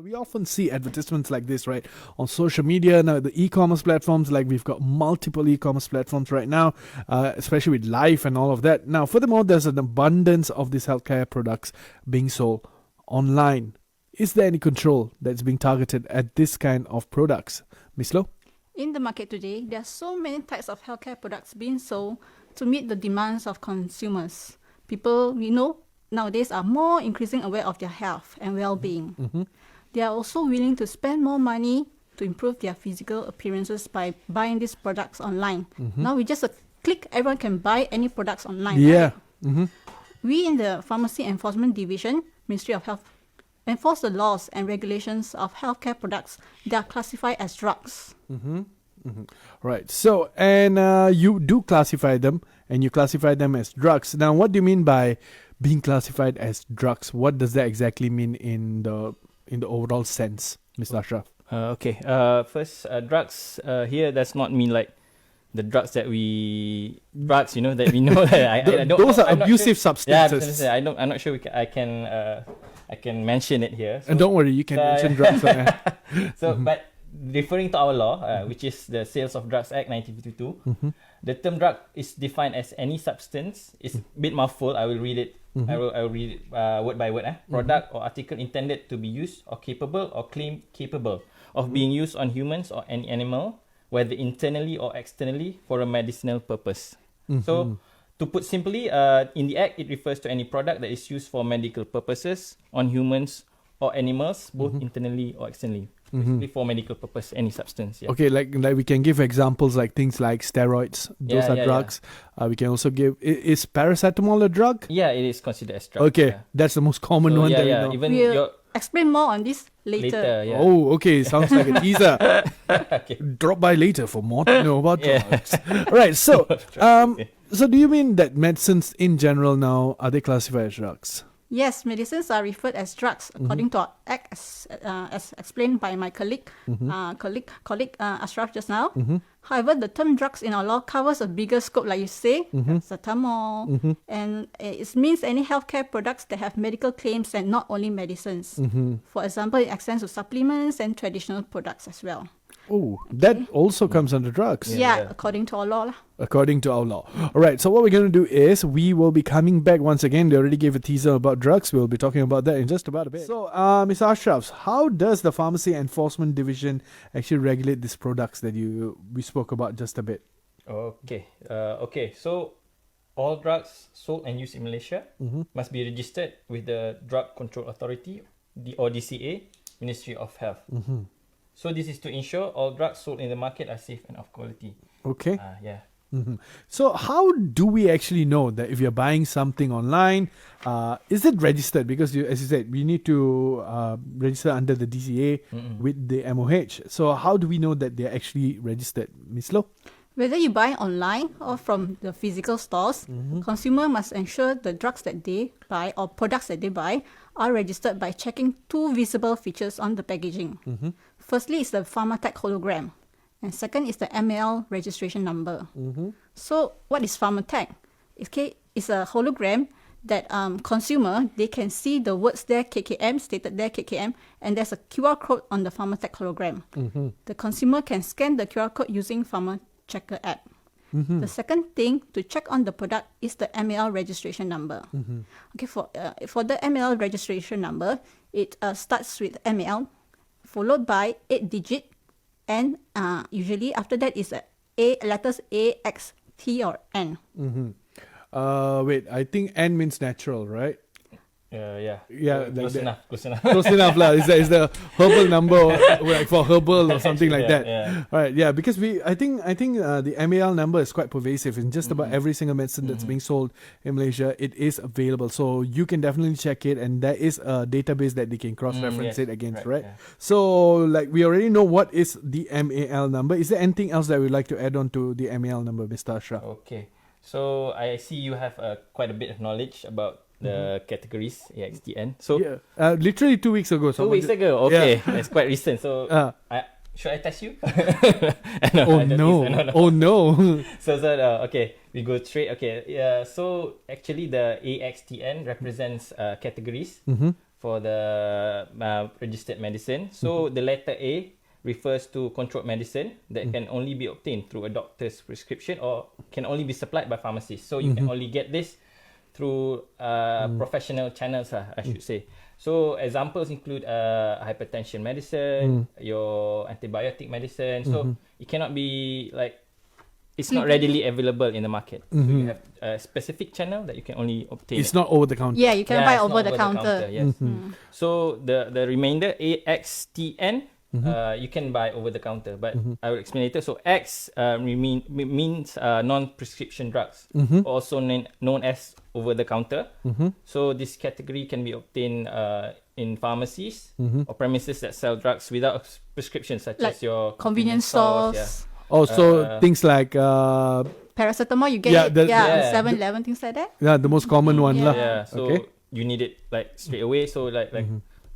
We often see advertisements like this, right, on social media. Now, the e-commerce platforms, like we've got multiple e-commerce platforms right now, especially with Life and all of that. Now, furthermore, there's an abundance of these healthcare products being sold online. Is there any control that's being targeted at this kind of products? Miss Low? In the market today, there are so many types of healthcare products being sold to meet the demands of consumers. People we know nowadays are more increasingly aware of their health and well-being. Mm-hmm. They are also willing to spend more money to improve their physical appearances by buying these products online. Mm-hmm. Now, with just a click, everyone can buy any products online. Yeah. Right? Mm-hmm. We in the Pharmacy Enforcement Division, Ministry of Health, enforce the laws and regulations of healthcare products that are classified as drugs. Mm-hmm. Mm-hmm. Right. So, and you do classify them, and you classify them as drugs. Now, what do you mean by being classified as drugs? What does that exactly mean in the overall sense, Mr. Ashraf? Okay. First, drugs here does not mean like the drugs that we that we know. That I don't. Those are I'm not abusive sure. substances. Yeah, I'm not sure I can mention it here. So, And don't worry, you can mention drugs. So, but referring to our law, which is the Sales of Drugs Act 1952, Mm-hmm. the term drug is defined as any substance. It's a bit mouthful. I will read it. Mm-hmm. I will read it word by word. Product or article intended to be used or capable or claimed capable of being used on humans or any animal, whether internally or externally, for a medicinal purpose. Mm-hmm. So, to put simply, in the Act, it refers to any product that is used for medical purposes on humans or animals, both internally or externally. Basically for medical purpose, any substance. Yeah. Okay, like we can give examples like things like steroids. Those are drugs. We can also give. Is paracetamol a drug? Yeah, it is considered as drug. Okay, Yeah. that's the most common one that we know. Even We'll explain more on this later. yeah. Oh, okay. Sounds like a teaser. Okay. Drop by later for more to know about drugs. Right. So, so do you mean that medicines in general now are they classified as drugs? Yes, medicines are referred as drugs according to our act, as explained by my colleague Ashraf just now. However, the term drugs in our law covers a bigger scope, like you say, paracetamol, and it means any healthcare products that have medical claims and not only medicines. For example, it extends to supplements and traditional products as well. Oh, that also comes under drugs. Yeah, according to our law. According to our law. All right, so what we're going to do is we will be coming back once again. They already gave a teaser about drugs. We'll be talking about that in just about a bit. So, Mr. Ashraf, how does the Pharmacy Enforcement Division actually regulate these products that we spoke about just a bit? Okay. So, all drugs sold and used in Malaysia must be registered with the Drug Control Authority, or DCA, Ministry of Health. So this is to ensure all drugs sold in the market are safe and of quality. Okay. Yeah. So how do we actually know that if you're buying something online, is it registered? Because as you said, we need to register under the DCA with the MOH. So how do we know that they're actually registered? Ms. Low? Whether you buy online or from the physical stores, consumer must ensure the drugs that they buy or products that they buy are registered by checking two visible features on the packaging. Firstly is the Pharmatech hologram, and second is the MAL registration number. So what is Pharmatech? It's a hologram that consumer, they can see the words there, KKM, stated there, KKM, and there's a QR code on the Pharmatech hologram. The consumer can scan the QR code using Pharmachecker app. The second thing to check on the product is the MAL registration number. Okay, for the MAL registration number, it starts with MAL, followed by 8-digit, and usually after that is letters A, X, T, or N. Wait, I think N means natural, right? Yeah. Close enough. Close enough lah. Is the herbal number like for herbal or something like that? Yeah. All right, yeah, because I think the MAL number is quite pervasive in just about every single medicine that's being sold in Malaysia. It is available, so you can definitely check it, and there is a database that they can cross-reference it against, right? Yeah. So, like, we already know what is the MAL number. Is there anything else that we'd like to add on to the MAL number, Mr. Ashraf? Okay. So I see you have quite a bit of knowledge about the categories AXTN. So literally 2 weeks ago. 2 weeks ago. Okay, that's quite recent. So should I test you? No. Oh no. So okay, we go straight. Okay, so actually the AXTN represents categories. for the registered medicine. So the letter A refers to controlled medicine that can only be obtained through a doctor's prescription or can only be supplied by pharmacists. So you can only get this through professional channels, I should say. So examples include hypertension medicine, your antibiotic medicine. So it cannot be like, it's not readily available in the market. So you have a specific channel that you can only obtain. It's not over the counter. Yeah, you can buy it's over not the counter. yes. So the remainder AXTN, you can buy over the counter, but I will explain later. So X means non-prescription drugs, also known as over the counter. So this category can be obtained in pharmacies or premises that sell drugs without prescription, such Like as your convenience stores. Yeah. Oh, so things like Paracetamol, you get Yeah, it. the- Yeah, 7-Eleven, things like that. the most common one lah. Yeah, so Okay. you need it like straight away. So like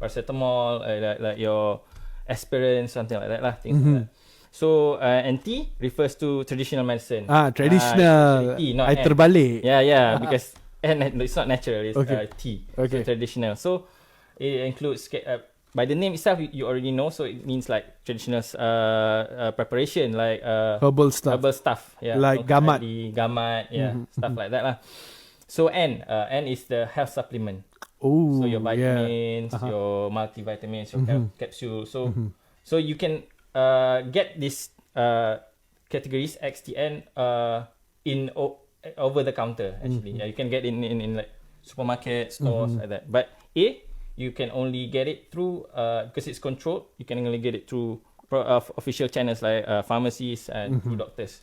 paracetamol, like your aspirin, something like that lah. Things like that. So and T refers to traditional medicine. Traditional. T, not I N. terbalik. Yeah, because N it's not natural. It's Okay. T. Okay. So traditional. So it includes by the name itself, you already know. So it means like traditional preparation, like Herbal stuff. herbal stuff. Yeah, Like gamat. gamat. Yeah, stuff like that lah. So N is the health supplement. Oh, So your yeah. vitamins, your multivitamins, your health capsule. So so you can get these categories XTN in over the counter actually. Yeah, you can get in like supermarket stores like that. But A, you can only get it through because it's controlled. You can only get it through official channels like pharmacies and through doctors.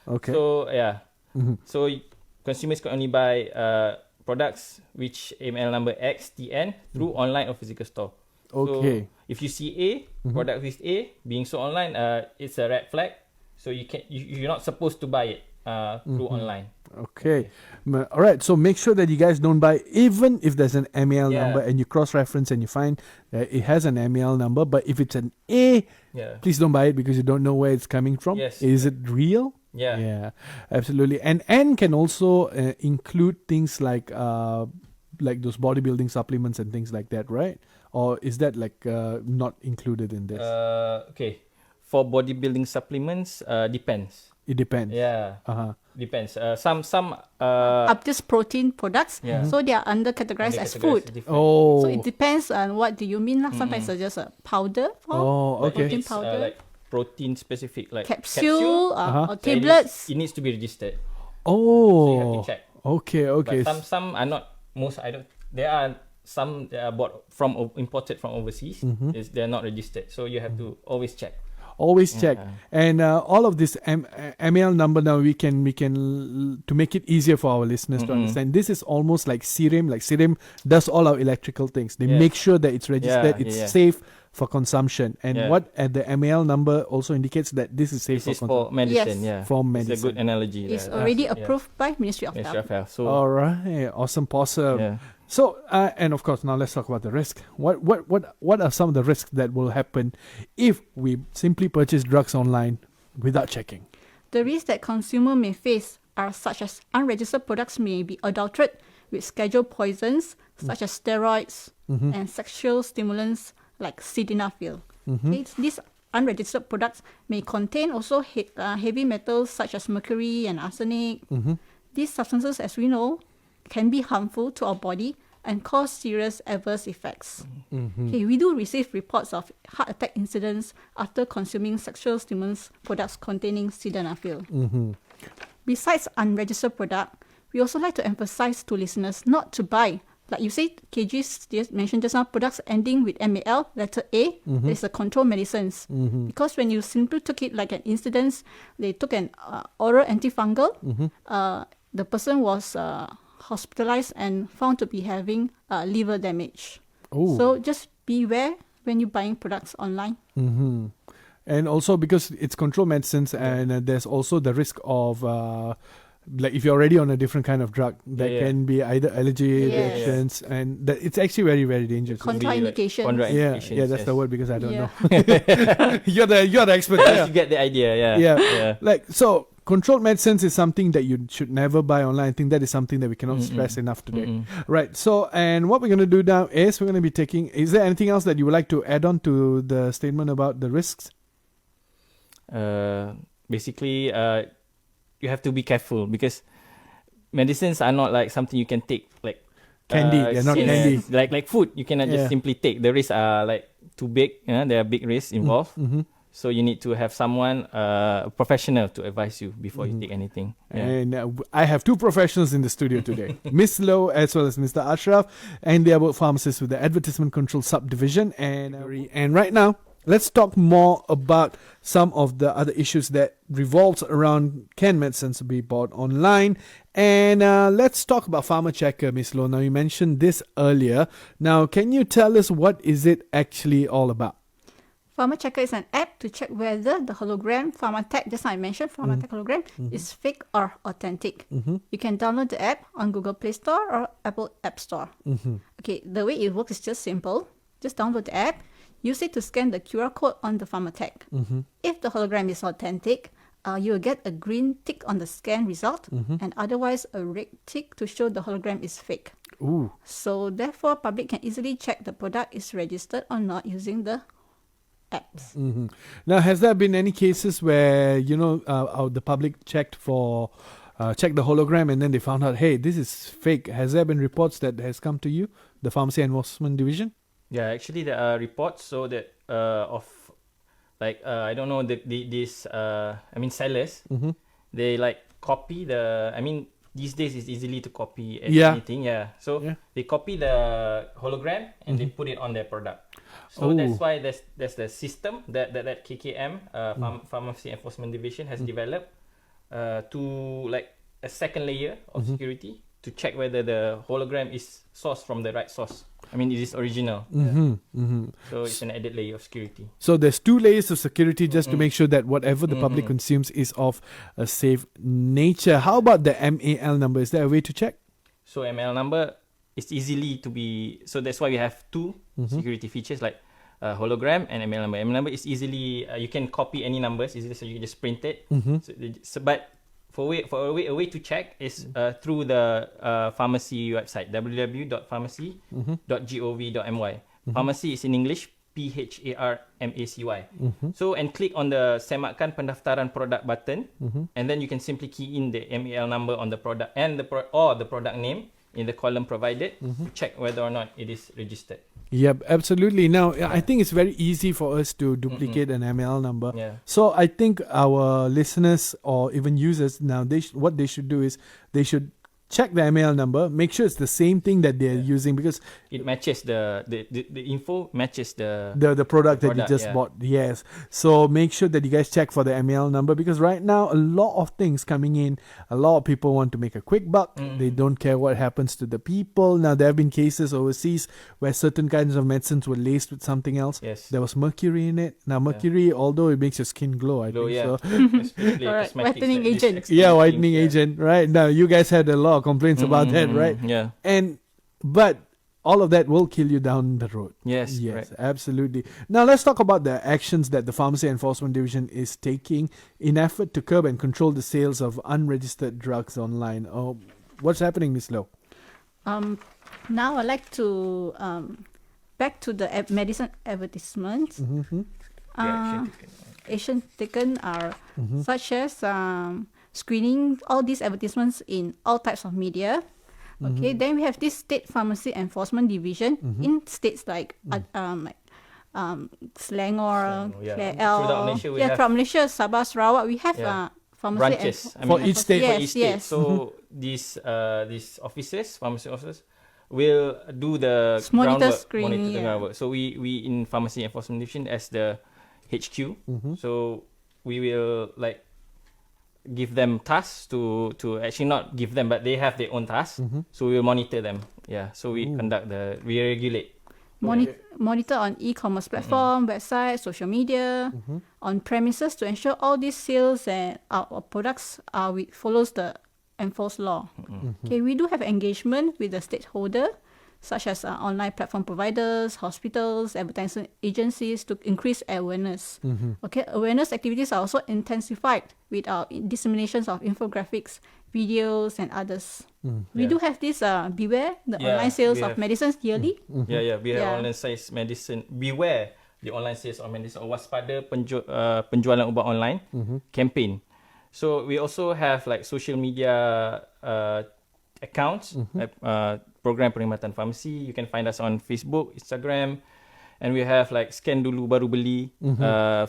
Okay. So yeah, so consumers can only buy products which ML number XTN through online or physical store. Okay. So if you see A product with A being sold online, it's a red flag. So you're not supposed to buy it through online. Okay. All right. So make sure that you guys don't buy, even if there's an ML Yeah. number and you cross-reference and you find that it has an ML number. But if it's an A, Yeah. please don't buy it because you don't know where it's coming from. Yes. Is it real? Yeah. Yeah, absolutely. And N can also include things like those bodybuilding supplements and things like that, right? Or is that like not included in this? Okay. For bodybuilding supplements, depends. It depends. Yeah. Depends. Some Up this protein products, Yeah. so they are under categorized as food. Oh. So it depends on what do you mean lah. Sometimes it's just a powder form, Oh, okay. protein powder, like protein specific, like capsule, Uh-huh. or So it tablets. needs to be registered. Oh. So you have to check. Okay. Okay. But some are not. Most I don't. There are some that are imported from overseas. They're not registered. So you have to always check. Always check. And all of this ML number now we can to make it easier for our listeners to understand. This is almost like Sirim. Like Sirim does all our electrical things. They Yes. make sure that it's registered, it's yeah. safe for consumption. And Yeah. what the ML number also indicates that this is safe This is for for consumption. medicine. Yes. Yeah. For It's a medicine. good analogy. It's there. already Yeah. approved by Ministry of Ministry of Health. Health. So All right, awesome, possum. yeah. So, and of course, now let's talk about the risk. What are some of the risks that will happen if we simply purchase drugs online without checking? The risks that consumer may face are such as unregistered products may be adulterated with scheduled poisons such as steroids and sexual stimulants like sildenafil. Okay, these unregistered products may contain also heavy metals such as mercury and arsenic. These substances, as we know, can be harmful to our body and cause serious adverse effects. Okay, we do receive reports of heart attack incidents after consuming sexual stimulants products containing sildenafil. Besides unregistered product, we also like to emphasize to listeners not to buy, like you said, KG's just mentioned just now, products ending with MAL, letter A, there's a controlled medicines. Because when you simply took it like an incidence, they took an oral antifungal, the person was hospitalized and found to be having liver damage. Oh. So just beware when you're buying products online. And also because it's controlled medicines, and there's also the risk of like if you're already on a different kind of drug, that can be either allergy Yes. reactions, and that it's actually very, very dangerous. Contraindications. Yeah, that's the word because I don't Yeah. know. You're the expert there. You get the idea. Yeah. Yeah. Like so, controlled medicines is something that you should never buy online. I think that is something that we cannot stress enough today. Right. So, and what we're going to do now is we're going to be taking. Is there anything else that you would like to add on to the statement about the risks? Basically, you have to be careful because medicines are not like something you can take like Candy. They're not candy. Like food. You cannot just simply take. The risks are like too big. There are big risks involved. So you need to have someone, a professional, to advise you before you take anything. Yeah. And I have two professionals in the studio today, Miss Low as well as Mr. Ashraf, and they are both pharmacists with the Advertisement Control Subdivision. And right now, let's talk more about some of the other issues that revolves around can medicines be bought online. And let's talk about Pharma Checker, Miss Low. Now, you mentioned this earlier. Now, can you tell us what is it actually all about? Pharma Checker is an app to check whether the hologram Pharmatech, just like I mentioned, Pharmatech hologram, is fake or authentic. You can download the app on Google Play Store or Apple App Store. Okay, the way it works is just simple. Just download the app, use it to scan the QR code on the Pharmatech. If the hologram is authentic, you will get a green tick on the scan result, and otherwise a red tick to show the hologram is fake. Ooh. So therefore, public can easily check the product is registered or not using the apps. Now, has there been any cases where the public checked the hologram and then they found out, hey, this is fake? Has there been reports that has come to you, the Pharmacy Enforcement Division? Yeah, actually there are reports so that of like I don't know these sellers. They like copy the. I mean, these days it's easily to copy anything. Yeah. So they copy the hologram and they put it on their product. So that's why there's the system that KKM Pharmacy Enforcement Division has developed to like a second layer of security to check whether the hologram is sourced from the right source. I mean, it is original. So it's an added layer of security. So there's two layers of security just to make sure that whatever the public consumes is of a safe nature. How about the MAL number? Is there a way to check? So MAL number is easily to be. So that's why we have two security features like hologram and MAL number. MAL number is easily you can copy any numbers easily, so you can just print it. But for a way to check is through the pharmacy website www.pharmacy.gov.my. Pharmacy is in English PHARMACY. So and click on the Sematkan Pendaftaran Product button, and then you can simply key in the MAL number on the product and the product name in the column provided to check whether or not it is registered. Yep, absolutely. Now, I think it's very easy for us to duplicate an ML number. So I think our listeners or even users now, what they should do is they should check the ML number, make sure it's the same thing that they're using, because it matches the info matches the product that you just bought. Yes. So make sure that you guys check for the ML number, because right now a lot of things coming in, a lot of people want to make a quick buck. They don't care what happens to the people. Now there have been cases overseas where certain kinds of medicines were laced with something else. There was mercury in it. Now mercury, although it makes your skin glow, I think so. Whitening agent. Yeah, whitening agent. Right. Now you guys had a lot of complaints about that, right? Yeah. But all of that will kill you down the road. Yes, right. Absolutely. Now let's talk about the actions that the Pharmacy Enforcement Division is taking in effort to curb and control the sales of unregistered drugs online. What's happening, Ms. Low? Now I'd like to back to the medicine advertisements. Action taken are such as screening all these advertisements in all types of media. Okay, then we have this State Pharmacy Enforcement Division in states like Selangor, KL, from Malaysia, Sabah, Sarawak. We have pharmacy branches for each state. Yes. So these officers, pharmacy officers, will do the monitor groundwork, screening. the groundwork. So we in Pharmacy Enforcement Division as the HQ. So we will like give them tasks to actually not give them, but they have their own tasks. So we will monitor them. Yeah. So we we regulate. Monitor on e-commerce platform, website, social media, on premises to ensure all these sales and our products follows the enforced law. Okay, we do have engagement with the stakeholder such as online platform providers, hospitals, advertising agencies to increase awareness. Okay, awareness activities are also intensified with our disseminations of infographics, videos, and others. We do have this Beware, the online sales of medicines yearly. We have online sales medicine. Beware the online sales of medicine, or waspada penjualan ubat online campaign. So we also have like social media accounts, program perkhidmatan farmasi. You can find us on Facebook, Instagram, and we have like scan dulu baru beli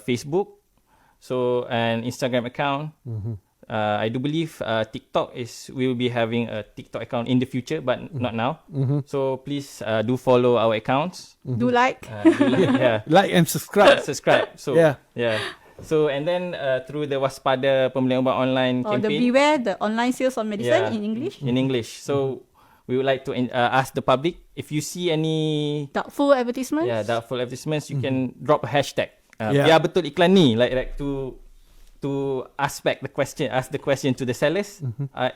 Facebook, so an Instagram account. I do believe TikTok we will be having a TikTok account in the future, but not now. So please do follow our accounts. Do like. Like and subscribe. So So and then through the waspada pembelian ubat online Or the campaign. Beware, the online sales of medicine in English. In English. So we would like to ask the public, if you see any Doubtful advertisements. doubtful advertisements, you can drop a hashtag. Biar betul iklan ni, like to ask the question to the sellers.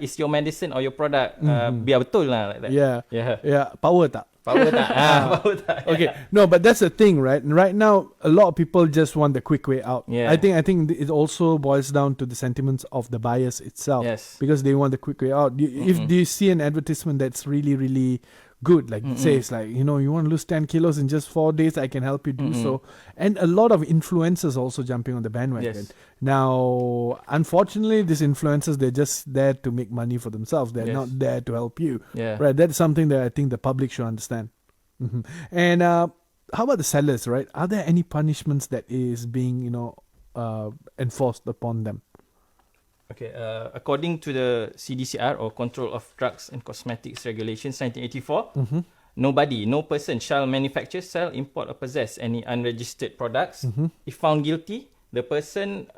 Is your medicine or your product biar betul lah, like that. Power tak? Power tak? Power tak. Okay, no, but that's the thing, right? Right now, a lot of people just want the quick way out. I think it also boils down to the sentiments of the buyers itself. Because they want the quick way out. If you see an advertisement that's really, really good, like it says, like, you want to lose 10 kilos in just 4 days, I can help you do so. And a lot of influencers also jumping on the bandwagon. Now, unfortunately, these influencers, they're just there to make money for themselves. They're not there to help you. Right? That's something that I think the public should understand. And how about the sellers, right? Are there any punishments that is being, enforced upon them? Okay, according to the CDCR, or Control of Drugs and Cosmetics Regulations 1984, no person shall manufacture, sell, import, or possess any unregistered products. If found guilty, the person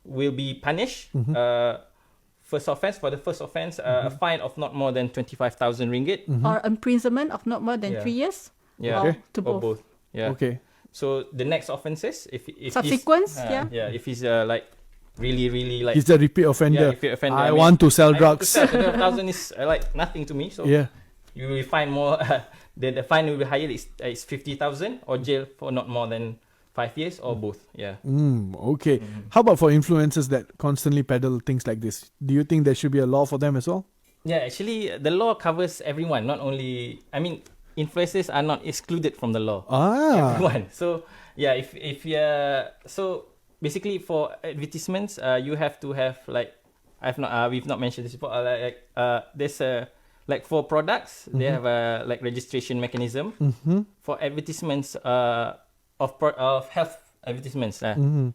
will be punished. For the first offense, a fine of not more than 25,000 ringgit. Or imprisonment of not more than 3 years. Or both. Okay. So the next offences, if subsequent, if he's like really like he's a repeat offender. I want to sell drugs. 25,000 is like nothing to me. So you will find more. The fine will be higher. It's 50,000 or jail for not more than 5 years, or both. Okay. How about for influencers that constantly peddle things like this? Do you think there should be a law for them as well? Actually, the law covers everyone. Not only, influencers are not excluded from the law. Everyone. So if so basically for advertisements, you have to have like we've not mentioned this before. There's a like for products, they have a like registration mechanism. For advertisements of health advertisements,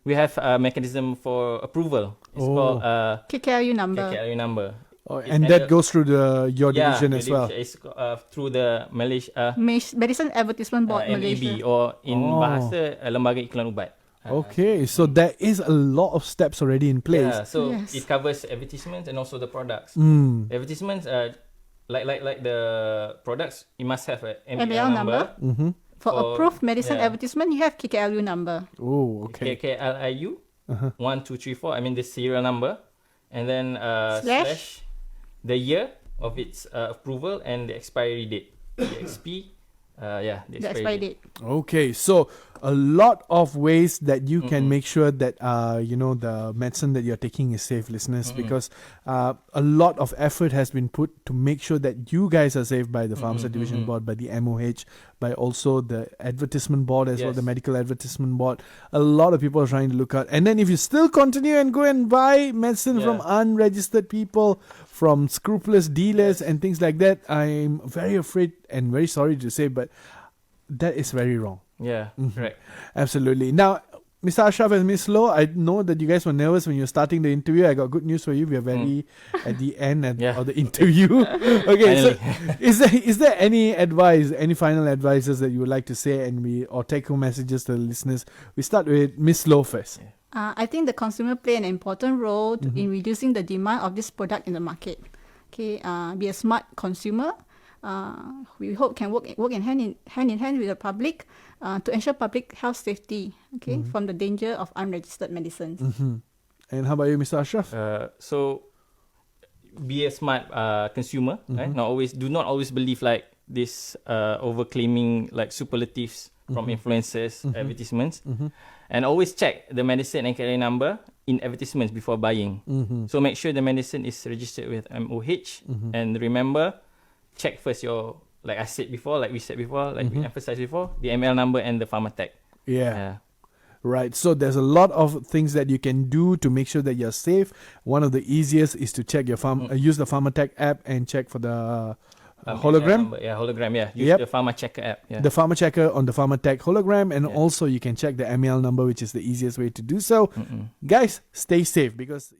we have a mechanism for approval. It's called KKLU number. KKLU number. And that goes through your division as well. It's through the Malaysia Medicine Advertisement Board Malaysia, MAB, or in bahasa Lembaga Iklan Ubat. Okay, so there is a lot of steps already in place. It covers advertisements and also the products. Advertisements, like the products, you must have a MBL number. For approved medicine advertisement, you have KKLU number. KKLIU 1234. The serial number, and then slash the year of its approval and the expiry date. The XP. The expiry date. Okay, so a lot of ways that you can make sure that the medicine that you're taking is safe, listeners, because a lot of effort has been put to make sure that you guys are safe by the Pharmacy Division Board, by the MOH, by also the advertisement board as well, the medical advertisement board. A lot of people are trying to look out. And then if you still continue and go and buy medicine from unregistered people, from scrupulous dealers and things like that, I'm very afraid and very sorry to say, but that is very wrong. Right. Absolutely. Now, Mr. Ashraf and Ms. Low, I know that you guys were nervous when you were starting the interview. I got good news for you. We are very at the end of the interview. Okay, so is there any advice, any final advices that you would like to say, or take home messages to the listeners? We start with Ms. Low first. I think the consumer play an important role in reducing the demand of this product in the market. Okay, be a smart consumer. We hope can work in hand in hand with the public to ensure public health safety. Okay, from the danger of unregistered medicines. And how about you, Mr. Ashraf? So be a smart consumer. Right? Do not always believe like this over-claiming like superlatives from influencers, advertisements. And always check the medicine and carrier number in advertisements before buying. So make sure the medicine is registered with MOH. And remember, check first your, like I said before, like we said before, like we emphasized before, the ML number and the pharmatech. Yeah. Right. So there's a lot of things that you can do to make sure that you're safe. One of the easiest is to check your use the pharmatech app and check for the hologram. Hologram. Yeah, use the Pharma Checker app. Yeah. The Pharma Checker on the Pharmatech hologram, and also you can check the ML number, which is the easiest way to do so. Guys, stay safe because